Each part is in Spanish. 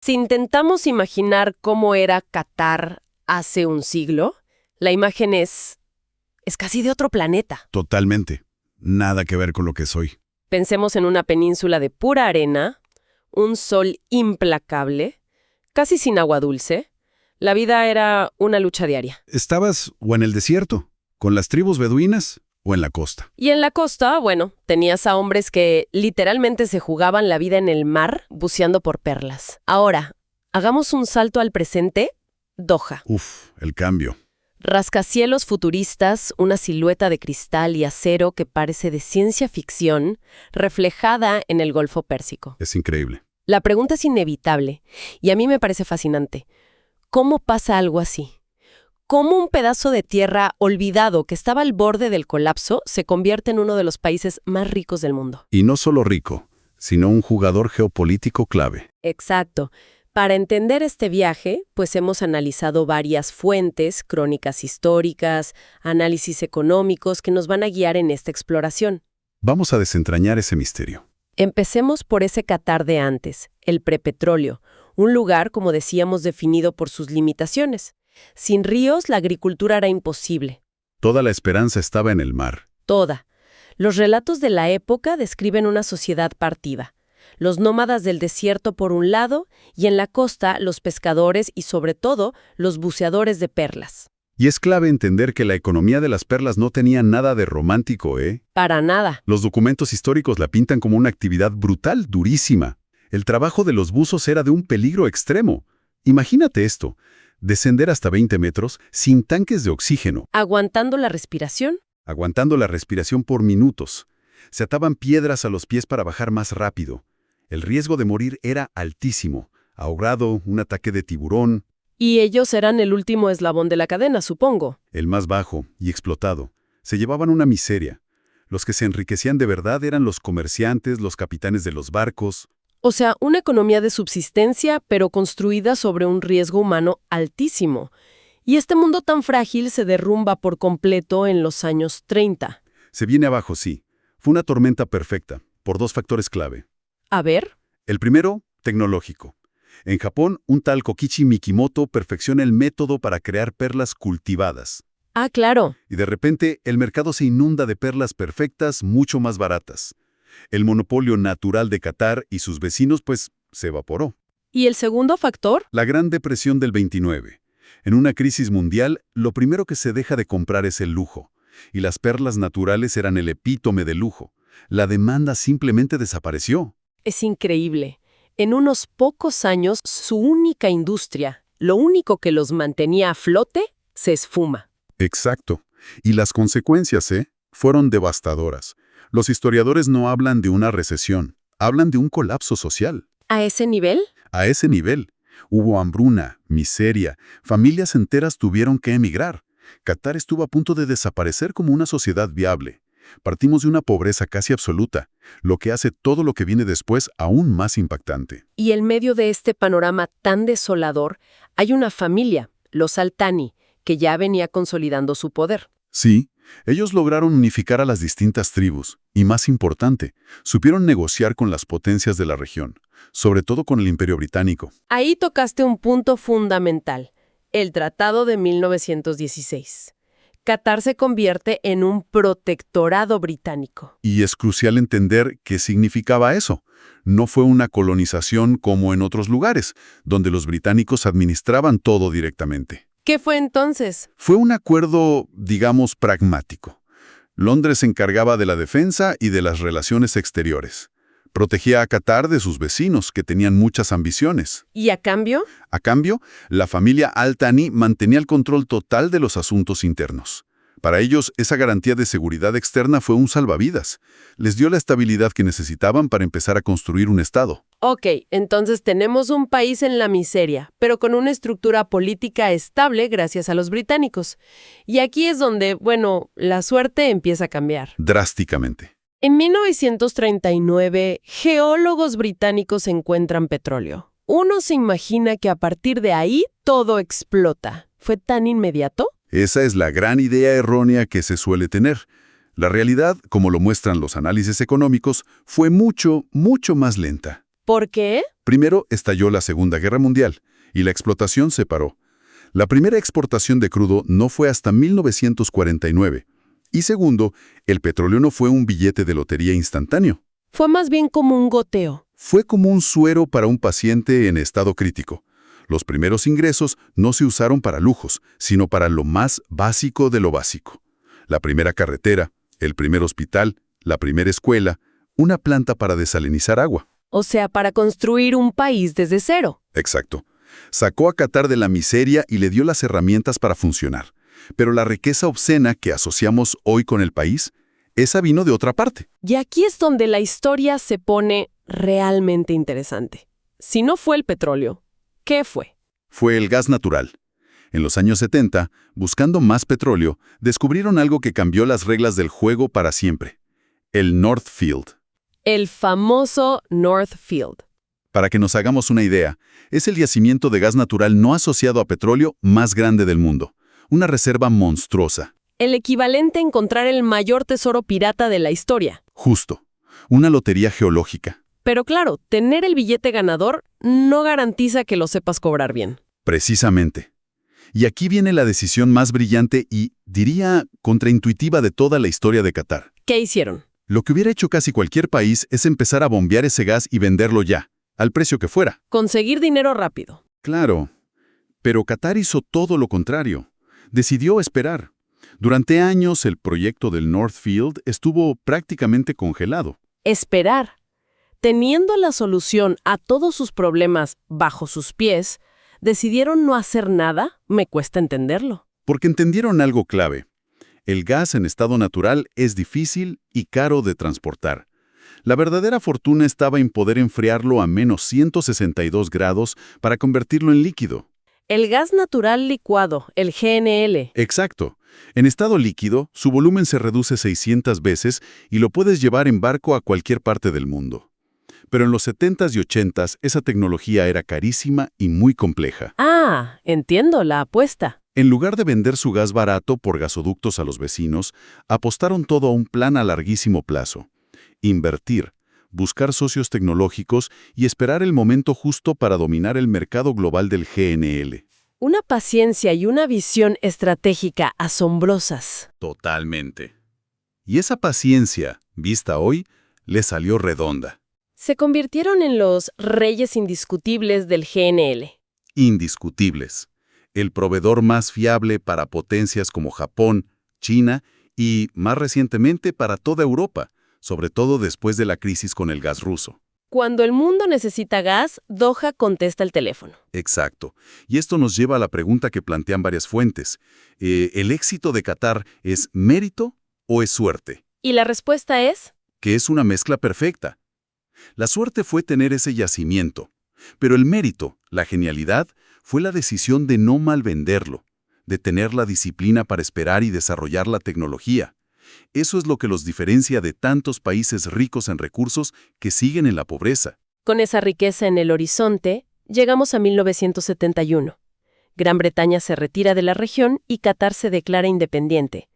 Si intentamos imaginar cómo era Qatar hace un siglo, la imagen es casi de otro planeta. Totalmente. Nada que ver con lo que soy. Pensemos en una península de pura arena, un sol implacable, casi sin agua dulce. La vida era una lucha diaria. ¿Estabas o en el desierto, con las tribus beduinas, o en la costa? Y en la costa, bueno, tenías a hombres que literalmente se jugaban la vida en el mar buceando por perlas. Ahora, hagamos un salto al presente, Doha. Uf, el cambio. Rascacielos futuristas, una silueta de cristal y acero que parece de ciencia ficción, reflejada en el Golfo Pérsico. Es increíble. La pregunta es inevitable, y a mí me parece fascinante. ¿Cómo pasa algo así? ¿Cómo un pedazo de tierra olvidado que estaba al borde del colapso se convierte en uno de los países más ricos del mundo? Y no solo rico, sino un jugador geopolítico clave. Exacto. Para entender este viaje, pues hemos analizado varias fuentes, crónicas históricas, análisis económicos que nos van a guiar en esta exploración. Vamos a desentrañar ese misterio. Empecemos por ese Qatar de antes, el prepetróleo, un lugar, como decíamos, definido por sus limitaciones. Sin ríos, la agricultura era imposible. Toda la esperanza estaba en el mar. Toda. Los relatos de la época describen una sociedad partida. Los nómadas del desierto por un lado y en la costa los pescadores y sobre todo los buceadores de perlas. Y es clave entender que la economía de las perlas no tenía nada de romántico, ¿eh? Para nada. Los documentos históricos la pintan como una actividad brutal, durísima. El trabajo de los buzos era de un peligro extremo. Imagínate esto, descender hasta 20 metros sin tanques de oxígeno. ¿Aguantando la respiración? Aguantando la respiración por minutos. Se ataban piedras a los pies para bajar más rápido. El riesgo de morir era altísimo. Ahogado, un ataque de tiburón. Y ellos eran el último eslabón de la cadena, supongo. El más bajo y explotado. Se llevaban una miseria. Los que se enriquecían de verdad eran los comerciantes, los capitanes de los barcos. O sea, una economía de subsistencia, pero construida sobre un riesgo humano altísimo. Y este mundo tan frágil se derrumba por completo en los años 30. Se viene abajo, sí. Fue una tormenta perfecta, por dos factores clave. A ver. El primero, tecnológico. En Japón, un tal Kokichi Mikimoto perfecciona el método para crear perlas cultivadas. Ah, claro. Y de repente, el mercado se inunda de perlas perfectas, mucho más baratas. El monopolio natural de Qatar y sus vecinos, pues, se evaporó. ¿Y el segundo factor? La Gran Depresión del 29. En una crisis mundial, lo primero que se deja de comprar es el lujo. Y las perlas naturales eran el epítome del lujo. La demanda simplemente desapareció. Es increíble. En unos pocos años, su única industria, lo único que los mantenía a flote, se esfuma. Exacto. Y las consecuencias, fueron devastadoras. Los historiadores no hablan de una recesión, hablan de un colapso social. ¿A ese nivel? A ese nivel. Hubo hambruna, miseria, familias enteras tuvieron que emigrar. Qatar estuvo a punto de desaparecer como una sociedad viable. Partimos de una pobreza casi absoluta, lo que hace todo lo que viene después aún más impactante. Y en medio de este panorama tan desolador, hay una familia, los Al Thani, que ya venía consolidando su poder. Sí, ellos lograron unificar a las distintas tribus, y más importante, supieron negociar con las potencias de la región, sobre todo con el Imperio Británico. Ahí tocaste un punto fundamental, el Tratado de 1916. Qatar se convierte en un protectorado británico. Y es crucial entender qué significaba eso. No fue una colonización como en otros lugares, donde los británicos administraban todo directamente. ¿Qué fue entonces? Fue un acuerdo, digamos, pragmático. Londres se encargaba de la defensa y de las relaciones exteriores. Protegía a Qatar de sus vecinos, que tenían muchas ambiciones. ¿Y a cambio? A cambio, la familia Al Thani mantenía el control total de los asuntos internos. Para ellos, esa garantía de seguridad externa fue un salvavidas. Les dio la estabilidad que necesitaban para empezar a construir un Estado. Ok, entonces tenemos un país en la miseria, pero con una estructura política estable gracias a los británicos. Y aquí es donde, bueno, la suerte empieza a cambiar. Drásticamente. En 1939, geólogos británicos encuentran petróleo. Uno se imagina que a partir de ahí todo explota. ¿Fue tan inmediato? Esa es la gran idea errónea que se suele tener. La realidad, como lo muestran los análisis económicos, fue mucho, mucho más lenta. ¿Por qué? Primero estalló la Segunda Guerra Mundial y la explotación se paró. La primera exportación de crudo no fue hasta 1949. Y segundo, el petróleo no fue un billete de lotería instantáneo. Fue más bien como un goteo. Fue como un suero para un paciente en estado crítico. Los primeros ingresos no se usaron para lujos, sino para lo más básico de lo básico. La primera carretera, el primer hospital, la primera escuela, una planta para desalinizar agua. O sea, para construir un país desde cero. Exacto. Sacó a Qatar de la miseria y le dio las herramientas para funcionar. Pero la riqueza obscena que asociamos hoy con el país, esa vino de otra parte. Y aquí es donde la historia se pone realmente interesante. Si no fue el petróleo, ¿qué fue? Fue el gas natural. En los años 70, buscando más petróleo, descubrieron algo que cambió las reglas del juego para siempre. El North Field. El famoso North Field. Para que nos hagamos una idea, es el yacimiento de gas natural no asociado a petróleo más grande del mundo. Una reserva monstruosa. El equivalente a encontrar el mayor tesoro pirata de la historia. Justo. Una lotería geológica. Pero claro, tener el billete ganador no garantiza que lo sepas cobrar bien. Precisamente. Y aquí viene la decisión más brillante y, diría, contraintuitiva de toda la historia de Qatar. ¿Qué hicieron? Lo que hubiera hecho casi cualquier país es empezar a bombear ese gas y venderlo ya, al precio que fuera. Conseguir dinero rápido. Claro. Pero Qatar hizo todo lo contrario. Decidió esperar. Durante años el proyecto del North Field estuvo prácticamente congelado. Esperar. Teniendo la solución a todos sus problemas bajo sus pies, ¿decidieron no hacer nada? Me cuesta entenderlo. Porque entendieron algo clave. El gas en estado natural es difícil y caro de transportar. La verdadera fortuna estaba en poder enfriarlo a menos 162 grados para convertirlo en líquido. El gas natural licuado, el GNL. Exacto. En estado líquido, su volumen se reduce 600 veces y lo puedes llevar en barco a cualquier parte del mundo. Pero en los 70s y 80s esa tecnología era carísima y muy compleja. Ah, entiendo la apuesta. En lugar de vender su gas barato por gasoductos a los vecinos, apostaron todo a un plan a larguísimo plazo. Invertir, buscar socios tecnológicos y esperar el momento justo para dominar el mercado global del GNL. Una paciencia y una visión estratégica asombrosas. Totalmente. Y esa paciencia, vista hoy, le salió redonda. Se convirtieron en los reyes indiscutibles del GNL. Indiscutibles. El proveedor más fiable para potencias como Japón, China y, más recientemente, para toda Europa, sobre todo después de la crisis con el gas ruso. Cuando el mundo necesita gas, Doha contesta el teléfono. Exacto. Y esto nos lleva a la pregunta que plantean varias fuentes. ¿El éxito de Qatar es mérito o es suerte? Y la respuesta es... Que es una mezcla perfecta. La suerte fue tener ese yacimiento, pero el mérito, la genialidad, fue la decisión de no malvenderlo, de tener la disciplina para esperar y desarrollar la tecnología. Eso es lo que los diferencia de tantos países ricos en recursos que siguen en la pobreza. Con esa riqueza en el horizonte, llegamos a 1971. Gran Bretaña se retira de la región y Qatar se declara independiente.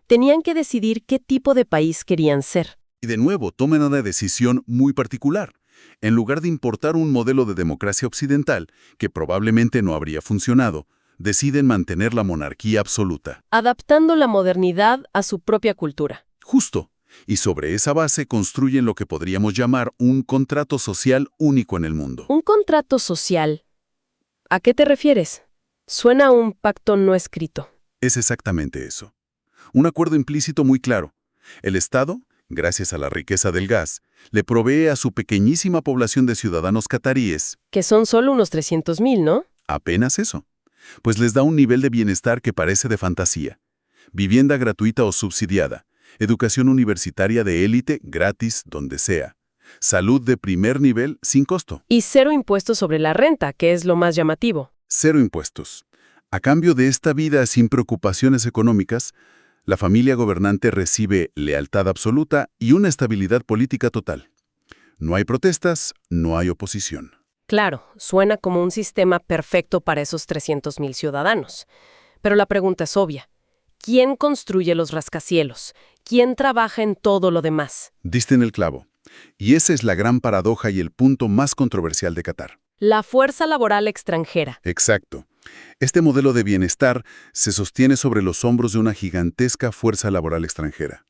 Tenían que decidir qué tipo de país querían ser. Y de nuevo toman una decisión muy particular. En lugar de importar un modelo de democracia occidental, que probablemente no habría funcionado, deciden mantener la monarquía absoluta. Adaptando la modernidad a su propia cultura. Justo. Y sobre esa base construyen lo que podríamos llamar un contrato social único en el mundo. ¿Un contrato social? ¿A qué te refieres? Suena a un pacto no escrito. Es exactamente eso. Un acuerdo implícito muy claro. El Estado, gracias a la riqueza del gas, le provee a su pequeñísima población de ciudadanos cataríes. Que son solo unos 300,000, ¿no? Apenas eso. Pues les da un nivel de bienestar que parece de fantasía. Vivienda gratuita o subsidiada. Educación universitaria de élite gratis donde sea. Salud de primer nivel sin costo. Y 0 impuestos sobre la renta, que es lo más llamativo. 0 impuestos. A cambio de esta vida sin preocupaciones económicas, la familia gobernante recibe lealtad absoluta y una estabilidad política total. No hay protestas, no hay oposición. Claro, suena como un sistema perfecto para esos 300,000 ciudadanos. Pero la pregunta es obvia. ¿Quién construye los rascacielos? ¿Quién trabaja en todo lo demás? Diste en el clavo. Y esa es la gran paradoja y el punto más controversial de Qatar. La fuerza laboral extranjera. Exacto. Este modelo de bienestar se sostiene sobre los hombros de una gigantesca fuerza laboral extranjera.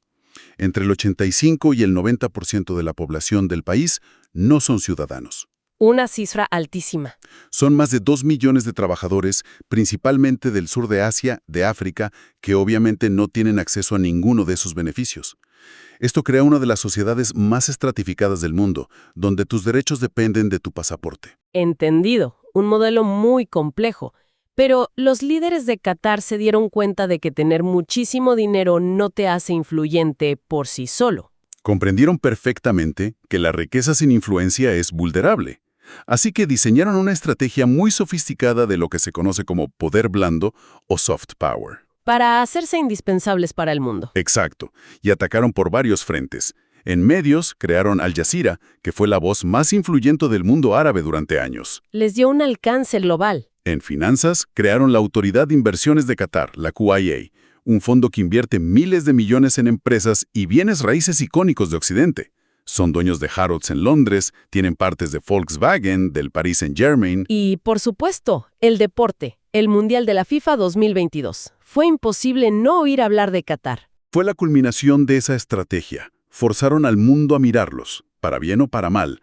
Entre el 85 y el 90% de la población del país no son ciudadanos. Una cifra altísima. Son más de 2 millones de trabajadores, principalmente del sur de Asia, de África, que obviamente no tienen acceso a ninguno de esos beneficios. Esto crea una de las sociedades más estratificadas del mundo, donde tus derechos dependen de tu pasaporte. Entendido. Un modelo muy complejo. Pero los líderes de Qatar se dieron cuenta de que tener muchísimo dinero no te hace influyente por sí solo. Comprendieron perfectamente que la riqueza sin influencia es vulnerable. Así que diseñaron una estrategia muy sofisticada de lo que se conoce como poder blando o soft power. Para hacerse indispensables para el mundo. Exacto, y atacaron por varios frentes. En medios, crearon Al Jazeera, que fue la voz más influyente del mundo árabe durante años. Les dio un alcance global. En finanzas, crearon la Autoridad de Inversiones de Qatar, la QIA, un fondo que invierte miles de millones en empresas y bienes raíces icónicos de Occidente. Son dueños de Harrods en Londres, tienen partes de Volkswagen, del Paris Saint-Germain. Y, por supuesto, el deporte, el Mundial de la FIFA 2022. Fue imposible no oír hablar de Qatar. Fue la culminación de esa estrategia. Forzaron al mundo a mirarlos, para bien o para mal.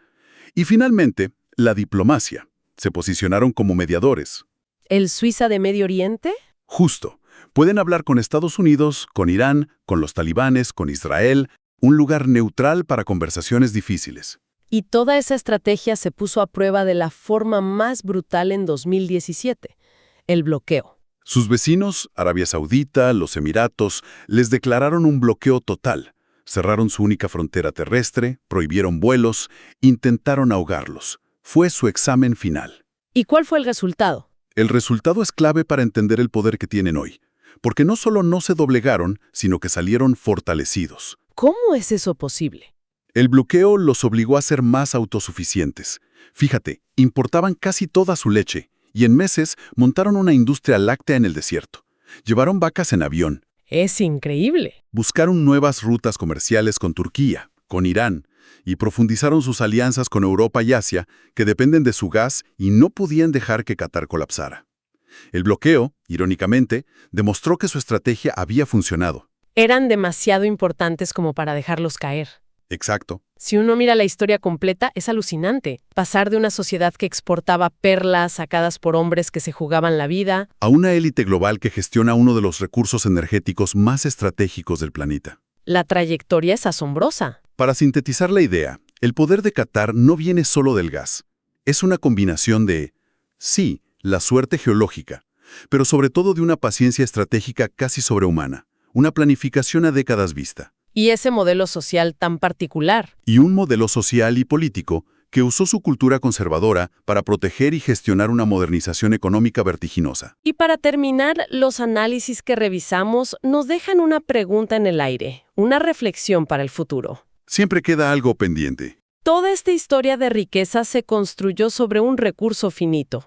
Y finalmente, la diplomacia. Se posicionaron como mediadores. ¿El Suiza de Medio Oriente? Justo. Pueden hablar con Estados Unidos, con Irán, con los talibanes, con Israel, un lugar neutral para conversaciones difíciles. Y toda esa estrategia se puso a prueba de la forma más brutal en 2017, el bloqueo. Sus vecinos, Arabia Saudita, los Emiratos, les declararon un bloqueo total. Cerraron su única frontera terrestre, prohibieron vuelos, intentaron ahogarlos. Fue su examen final. ¿Y cuál fue el resultado? El resultado es clave para entender el poder que tienen hoy, porque no solo no se doblegaron, sino que salieron fortalecidos. ¿Cómo es eso posible? El bloqueo los obligó a ser más autosuficientes. Fíjate, importaban casi toda su leche, y en meses montaron una industria láctea en el desierto. Llevaron vacas en avión. Es increíble. Buscaron nuevas rutas comerciales con Turquía, con Irán, y profundizaron sus alianzas con Europa y Asia, que dependen de su gas y no podían dejar que Qatar colapsara. El bloqueo, irónicamente, demostró que su estrategia había funcionado. Eran demasiado importantes como para dejarlos caer. Exacto. Si uno mira la historia completa, es alucinante. Pasar de una sociedad que exportaba perlas sacadas por hombres que se jugaban la vida, A una élite global que gestiona uno de los recursos energéticos más estratégicos del planeta. la trayectoria es asombrosa. Para sintetizar la idea, el poder de Qatar no viene solo del gas. Es una combinación de, sí, la suerte geológica, pero sobre todo de una paciencia estratégica casi sobrehumana, una planificación a décadas vista, Y ese modelo social tan particular. y un modelo social y político que usó su cultura conservadora para proteger y gestionar una modernización económica vertiginosa. Y para terminar, los análisis que revisamos nos dejan una pregunta en el aire, una reflexión para el futuro. Siempre queda algo pendiente. Toda esta historia de riqueza se construyó sobre un recurso finito,